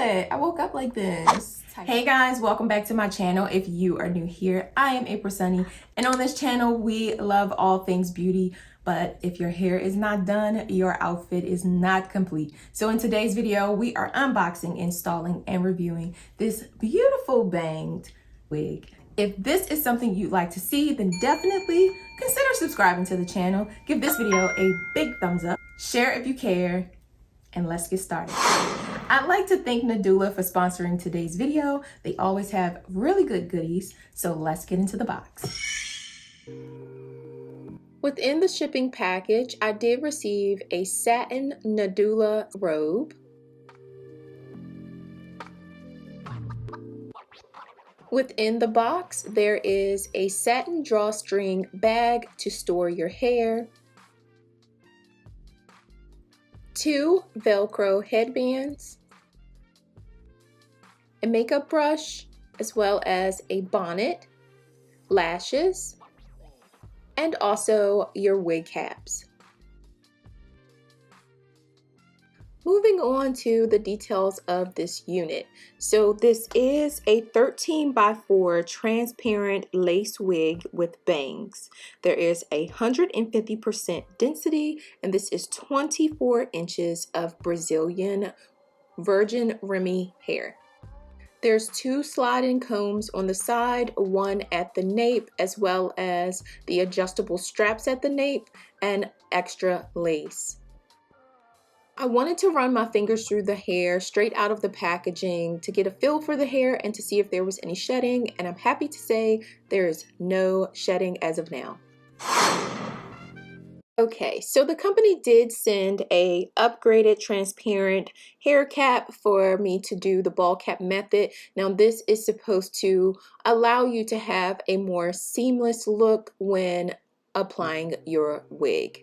I woke up like this. Hey guys, welcome back to my channel. If you are new here, I am April Sunny, and on this channel we love all things beauty. But if your hair is not done, your outfit is not complete. So in today's video, we are unboxing, installing, and reviewing this beautiful banged wig. If this is something you'd like to see, then definitely consider subscribing to the channel. Give this video a big thumbs up, share if you care, and let's get started. I'd like to thank Nadula for sponsoring today's video. They always have really good goodies, so let's get into the box. Within the shipping package, I did receive a satin Nadula robe, within the box, there is a satin drawstring bag to store your hair, 2 Velcro headbands, a makeup brush, as well as a bonnet, lashes, and also your wig caps. Moving on to the details of this unit. So this is a 13x4 transparent lace wig with bangs. There is 150% density, and this is 24 inches of Brazilian virgin Remy hair. There's 2 slide-in combs on the side, one at the nape, as well as the adjustable straps at the nape and extra lace. I wanted to run my fingers through the hair straight out of the packaging to get a feel for the hair and to see if there was any shedding, and I'm happy to say there is no shedding as of now. Okay, so the company did send a upgraded transparent hair cap for me to do the ball cap method. Now this is supposed to allow you to have a more seamless look when applying your wig.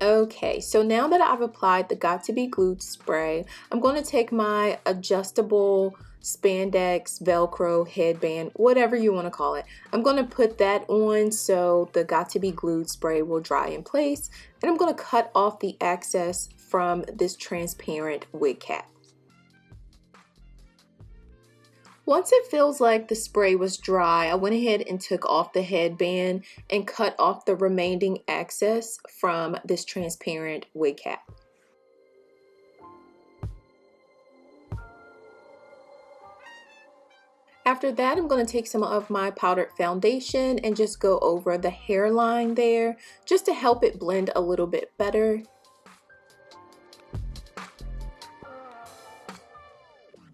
Okay, so now that I've applied the Got to Be Glued spray, I'm going to take my adjustable spandex, Velcro, headband, whatever you want to call it. I'm going to put that on so the Got to Be Glued spray will dry in place, and I'm going to cut off the excess from this transparent wig cap. Once it feels like the spray was dry, I went ahead and took off the headband and cut off the remaining excess from this transparent wig cap. After that, I'm going to take some of my powdered foundation and just go over the hairline there, just to help it blend a little bit better.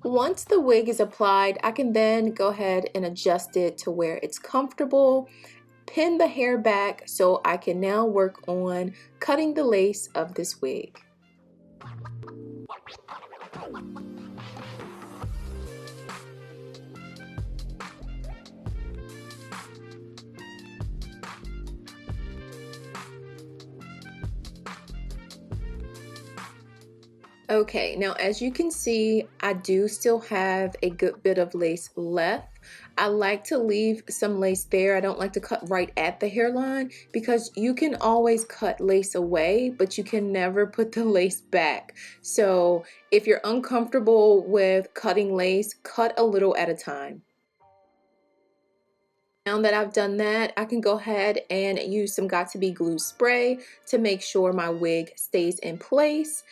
Once the wig is applied, I can then go ahead and adjust it to where it's comfortable, pin the hair back so I can now work on cutting the lace of this wig. Okay, now as you can see, I do still have a good bit of lace left. I like to leave some lace there. I don't like to cut right at the hairline because you can always cut lace away, but you can never put the lace back. So if you're uncomfortable with cutting lace, cut a little at a time. Now that I've done that, I can go ahead and use some Got to Be Glue spray to make sure my wig stays in place.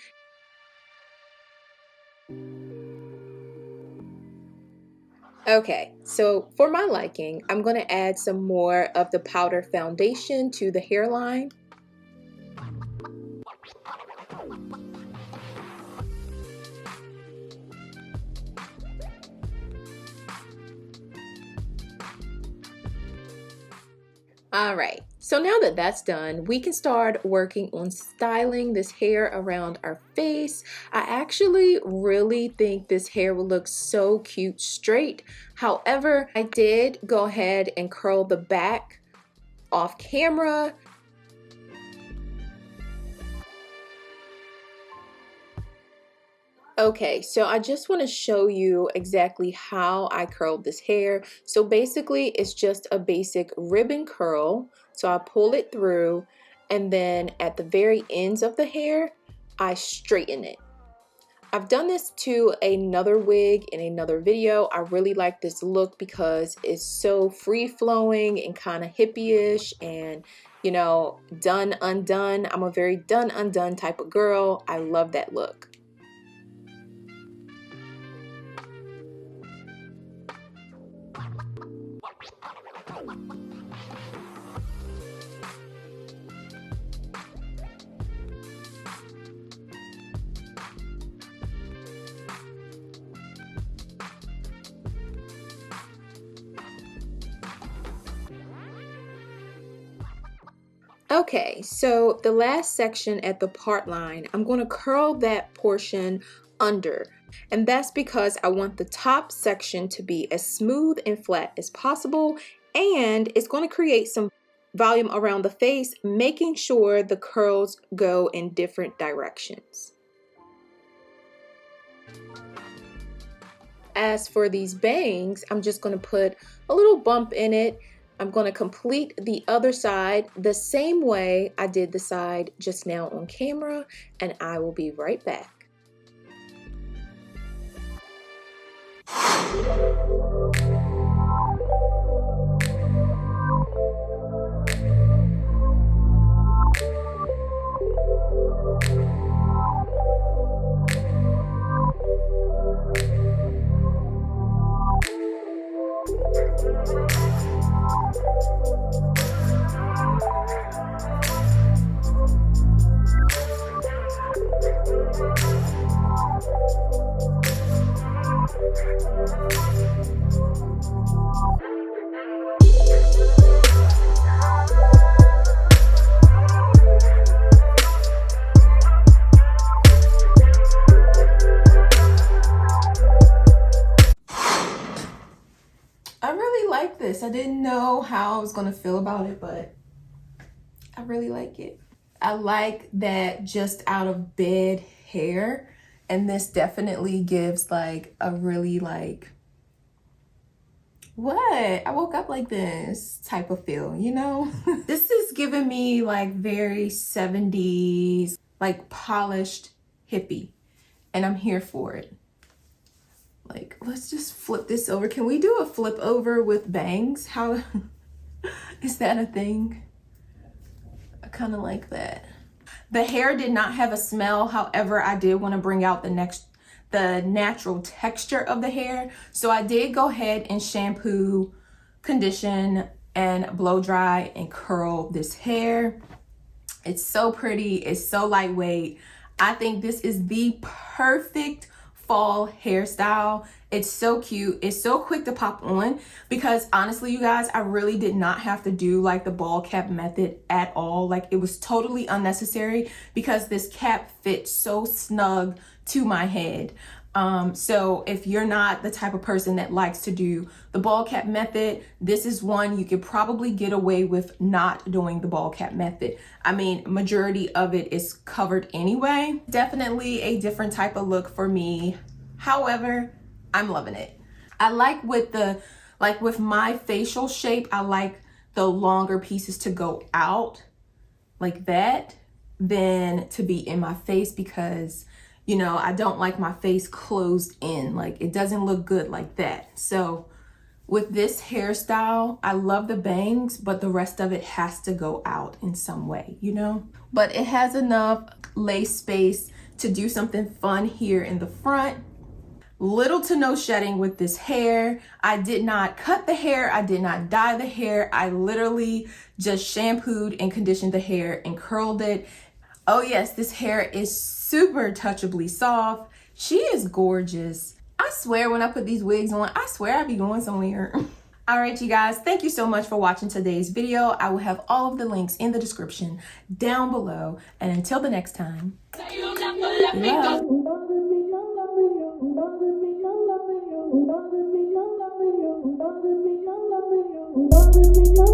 Okay, so for my liking, I'm going to add some more of the powder foundation to the hairline. Alright, so now that that's done, we can start working on styling this hair around our face. I actually really think this hair will look so cute straight. However, I did go ahead and curl the back off camera. Okay, so I just want to show you exactly how I curled this hair. So basically it's just a basic ribbon curl. So I pull it through, and then at the very ends of the hair, I straighten it. I've done this to another wig in another video. I really like this look because it's so free-flowing and kind of hippie-ish and, you know, done undone. I'm a very done undone type of girl. I love that look. Okay, so the last section at the part line, I'm going to curl that portion under. And that's because I want the top section to be as smooth and flat as possible. And it's going to create some volume around the face, making sure the curls go in different directions. As for these bangs, I'm just going to put a little bump in it. I'm going to complete the other side the same way I did the side just now on camera, and I will be right back. I really like this. I didn't know how I was going to feel about it, but I really like it. I like that just out of bed hair, and this definitely gives like a really like, what? I woke up like this type of feel, you know? This is giving me like very 70s, like polished hippie, and I'm here for it. Like, let's just flip this over. Can we do a flip over with bangs? How is that a thing? I kind of like that. The hair did not have a smell. However, I did want to bring out the natural texture of the hair. So I did go ahead and shampoo, condition, and blow dry and curl this hair. It's so pretty. It's so lightweight. I think this is the perfect fall hairstyle. It's so cute. It's so quick to pop on because honestly, you guys, I really did not have to do like the ball cap method at all. Like, it was totally unnecessary because this cap fits so snug to my head. So if you're not the type of person that likes to do the ball cap method, this is one you could probably get away with not doing the ball cap method. I mean, majority of it is covered anyway. Definitely a different type of look for me. However, I'm loving it. I like with my facial shape, I like the longer pieces to go out like that than to be in my face because, you know, I don't like my face closed in. Like, it doesn't look good like that. So with this hairstyle, I love the bangs, but the rest of it has to go out in some way, you know? But it has enough lace space to do something fun here in the front. Little to no shedding with this hair. I did not cut the hair. I did not dye the hair. I literally just shampooed and conditioned the hair and curled it. Oh yes, this hair is super touchably soft. She is gorgeous. I swear when I put these wigs on, I swear I be going somewhere. All right, you guys, thank you so much for watching today's video. I will have all of the links in the description down below. And until the next time, love.